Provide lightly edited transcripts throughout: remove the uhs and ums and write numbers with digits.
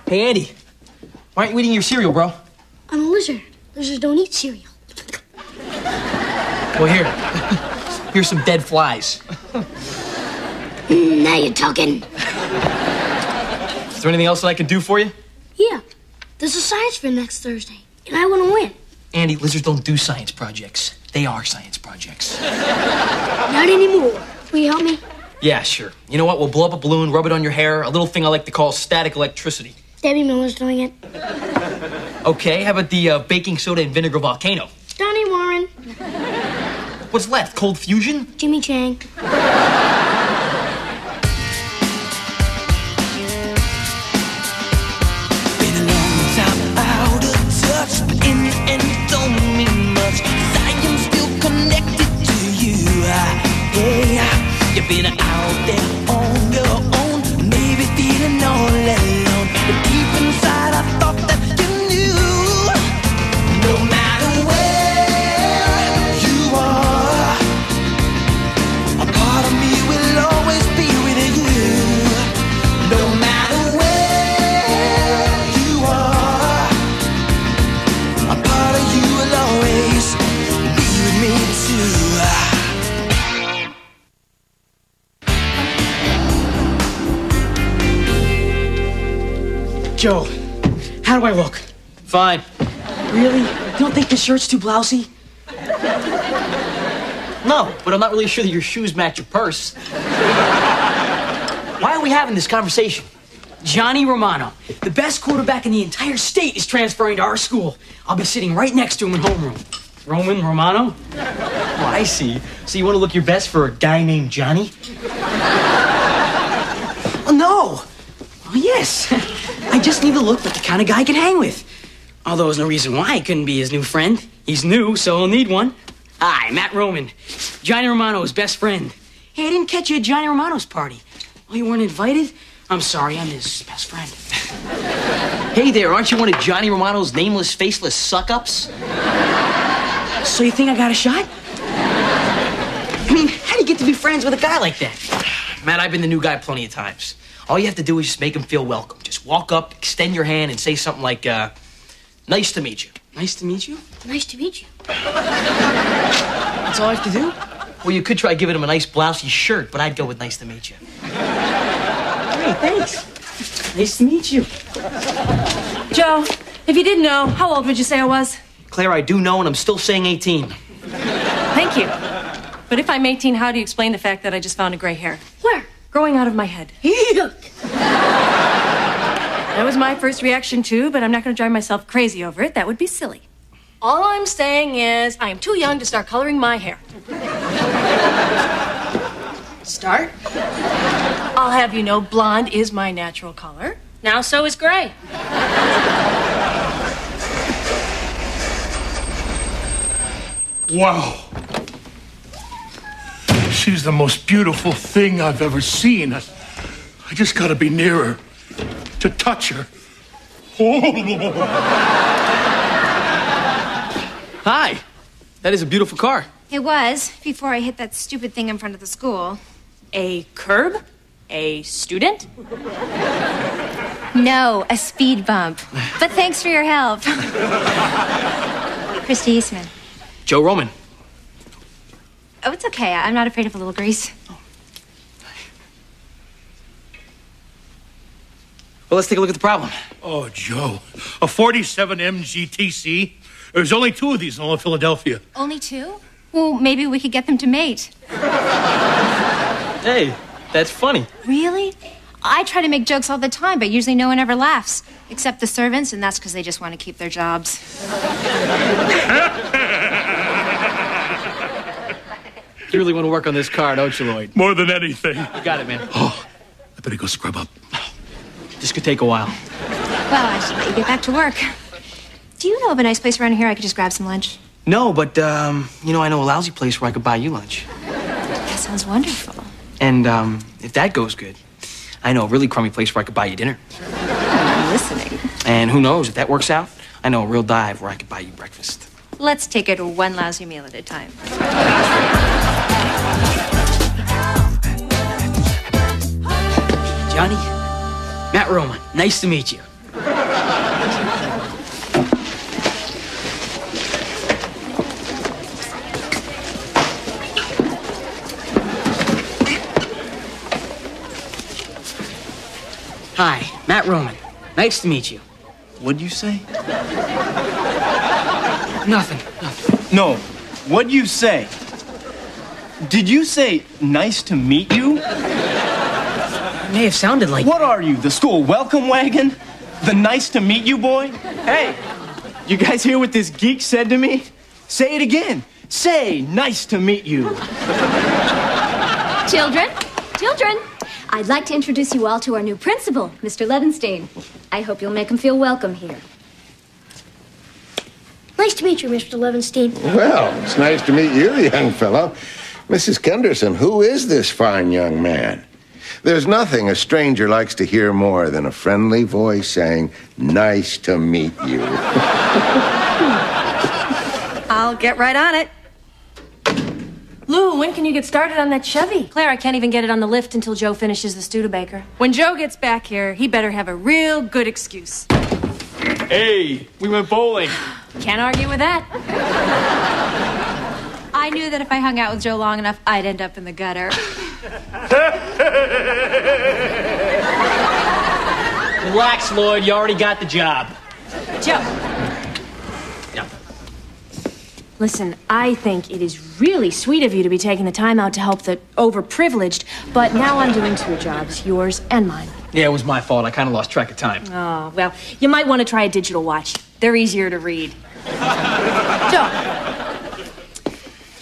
Hey, Andy. Why aren't you eating your cereal, bro? I'm a lizard. Lizards don't eat cereal. Well, here. Here's some dead flies. Now you're talking. Is there anything else that I can do for you? Yeah. There's a science fair next Thursday, and I want to win. Andy, lizards don't do science projects. They are science projects. Not anymore. Will you help me? Yeah, sure. You know what? We'll blow up a balloon, rub it on your hair, a little thing I like to call static electricity. Debbie Miller's doing it. Okay, how about the baking soda and vinegar volcano? Donnie Warren. What's left? Cold fusion? Jimmy Chang. You've been out there on your own, maybe feeling all alone. But deep inside, I thought that you knew. No matter where you are, a part of me will always be with you. No matter where you are, a part of you will always be with me too. Joe, how do I look? Fine. Really? You don't think this shirt's too blousy? No, but I'm not really sure that your shoes match your purse. Why are we having this conversation? Johnny Romano, the best quarterback in the entire state, is transferring to our school. I'll be sitting right next to him in homeroom. Roman Romano? Oh, I see. So you want to look your best for a guy named Johnny? Oh, no. Oh, yes. I just need to look like the kind of guy I can hang with. Although there's no reason why I couldn't be his new friend. He's new, so he'll need one. Hi, Matt Roman. Johnny Romano's best friend. Hey, I didn't catch you at Johnny Romano's party. Oh, you weren't invited? I'm sorry, I'm his best friend. Hey there, aren't you one of Johnny Romano's nameless, faceless suck-ups? So you think I got a shot? I mean, how do you get to be friends with a guy like that? Matt, I've been the new guy plenty of times. All you have to do is just make him feel welcome. Just walk up, extend your hand, and say something like, nice to meet you. Nice to meet you? Nice to meet you. That's all I have to do? Well, you could try giving him a nice blousey shirt, but I'd go with nice to meet you. Hey, thanks. Nice to meet you. Joe, if you didn't know, how old would you say I was? Claire, I do know, and I'm still saying 18. Thank you. But if I'm 18, how do you explain the fact that I just found a gray hair? Where? Growing out of my head. Yuck. That was my first reaction, too, but I'm not going to drive myself crazy over it. That would be silly. All I'm saying is I am too young to start coloring my hair. Start? I'll have you know blonde is my natural color. Now so is gray. Wow. She's the most beautiful thing I've ever seen. I just gotta be near her to touch her. Hi. That is a beautiful car. It was, before I hit that stupid thing in front of the school. A curb? A student? No, a speed bump. But thanks for your help. Christy Eastman. Joe Roman. Oh, it's okay. I'm not afraid of a little grease. Well, let's take a look at the problem. Oh, Joe. A 47 MGTC? There's only 2 of these in all of Philadelphia. Only 2? Well, maybe we could get them to mate. Hey, that's funny. Really? I try to make jokes all the time, but usually no one ever laughs. Except the servants, and that's because they just want to keep their jobs. You really want to work on this car, don't you, Lloyd? More than anything. You got it, man. Oh, I better go scrub up. This could take a while. Well, I should let you get back to work. Do you know of a nice place around here I could just grab some lunch? No, but, you know, I know a lousy place where I could buy you lunch. That sounds wonderful. And, if that goes good, I know a really crummy place where I could buy you dinner. I'm listening. And who knows, if that works out, I know a real dive where I could buy you breakfast. Let's take it one lousy meal at a time. Johnny, Matt Roman, nice to meet you. Hi, Matt Roman. Nice to meet you. What'd you say? Nothing. No, what'd you say? Did you say, nice to meet you? It may have sounded like... What are you, the school welcome wagon? The nice to meet you boy? Hey, you guys hear what this geek said to me? Say it again. Say, nice to meet you. Children, I'd like to introduce you all to our new principal, Mr. Levenstein. I hope you'll make him feel welcome here. Nice to meet you, Mr. Levenstein. Well, it's nice to meet you, young fellow. Mrs. Kenderson, who is this fine young man? There's nothing a stranger likes to hear more than a friendly voice saying, nice to meet you. I'll get right on it. Lou, when can you get started on that Chevy? Claire, I can't even get it on the lift until Joe finishes the Studebaker. When Joe gets back here, he better have a real good excuse. Hey, we went bowling. Can't argue with that. I knew that if I hung out with Joe long enough, I'd end up in the gutter. Relax, Lloyd. You already got the job. Joe. Yeah. Listen, I think it is really sweet of you to be taking the time out to help the overprivileged, but now I'm doing two jobs, yours and mine. Yeah, it was my fault. I kind of lost track of time. Oh, well, you might want to try a digital watch. They're easier to read. Joe,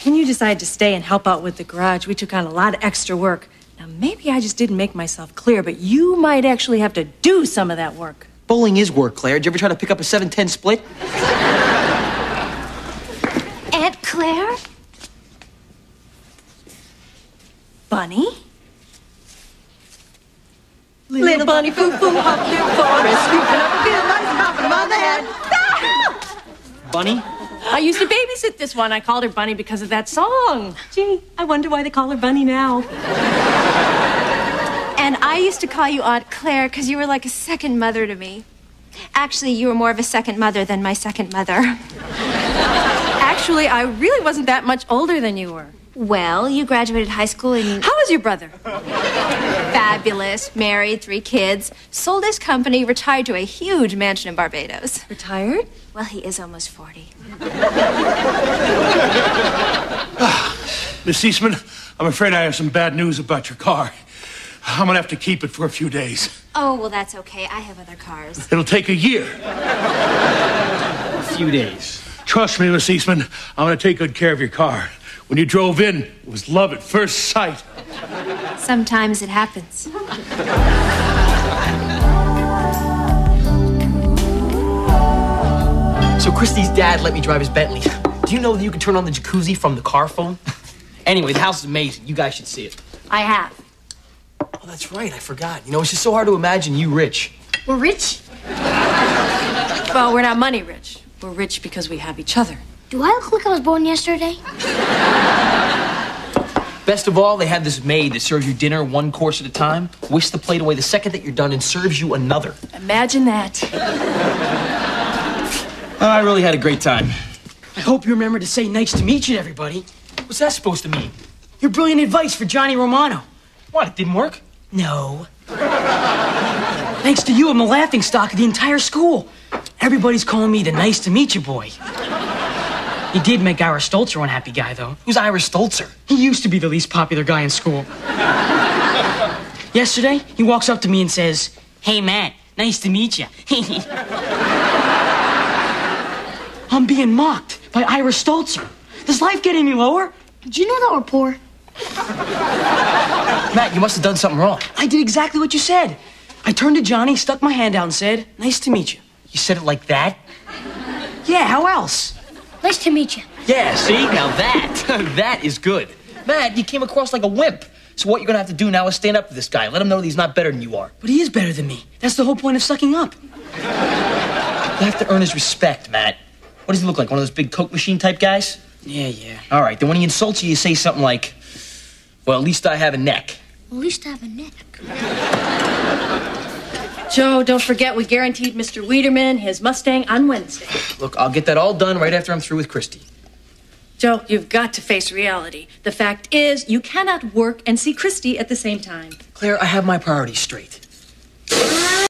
can you decide to stay and help out with the garage? We took on a lot of extra work. Now, maybe I just didn't make myself clear, but you might actually have to do some of that work. Bowling is work, Claire. Did you ever try to pick up a 7-10 split? Aunt Claire? Bunny? Little bunny, foo-foo, hop through forest, scooping up a few mice and hopping 'em on the head. Bunny? I used to babysit this one. I called her Bunny because of that song. Gee, I wonder why they call her Bunny now. And I used to call you Aunt Claire because you were like a second mother to me. Actually, you were more of a second mother than my second mother. Actually, I really wasn't that much older than you were. Well, you graduated high school and... How was your brother? Fabulous. Married, 3 kids. Sold his company, retired to a huge mansion in Barbados. Retired? Well, he is almost 40. Miss Eastman, I'm afraid I have some bad news about your car. I'm gonna have to keep it for a few days. Oh, well, that's okay. I have other cars. It'll take a year. A few days. Trust me, Miss Eastman, I'm gonna take good care of your car. When you drove in, it was love at first sight. Sometimes it happens. So Christy's dad let me drive his Bentley. Do you know that you can turn on the jacuzzi from the car phone? Anyway, the house is amazing. You guys should see it. I have. Oh, that's right. I forgot. You know, it's just so hard to imagine you rich. We're rich? Well, we're not money rich. We're rich because we have each other. Do I look like I was born yesterday? Best of all, they have this maid that serves you dinner 1 course at a time, whisks the plate away the second that you're done, and serves you another. Imagine that. I really had a great time. I hope you remember to say nice to meet you to everybody. What's that supposed to mean? Your brilliant advice for Johnny Romano. What, it didn't work? No. Thanks to you, I'm the laughingstock of the entire school. Everybody's calling me the nice to meet you boy. He did make Ira Stolzer one happy guy, though. Who's Ira Stolzer? He used to be the least popular guy in school. Yesterday, he walks up to me and says, "Hey, Matt, nice to meet you." I'm being mocked by Ira Stolzer. Does life get any lower? Did you know that we're poor? Matt, you must have done something wrong. I did exactly what you said. I turned to Johnny, stuck my hand out, and said, "Nice to meet you." You said it like that? Yeah, how else? Nice to meet you. Yeah, see? Now that is good. Matt, you came across like a wimp. So what you're gonna have to do now is stand up to this guy. Let him know that he's not better than you are. But he is better than me. That's the whole point of sucking up. You have to earn his respect, Matt. What does he look like? One of those big Coke machine type guys? Yeah. All right, then when he insults you, you say something like, "Well, at least I have a neck." At least I have a neck. Joe, don't forget we guaranteed Mr. Wiederman his Mustang on Wednesday. Look, I'll get that all done right after I'm through with Christy. Joe, you've got to face reality. The fact is, you cannot work and see Christy at the same time. Claire, I have my priorities straight.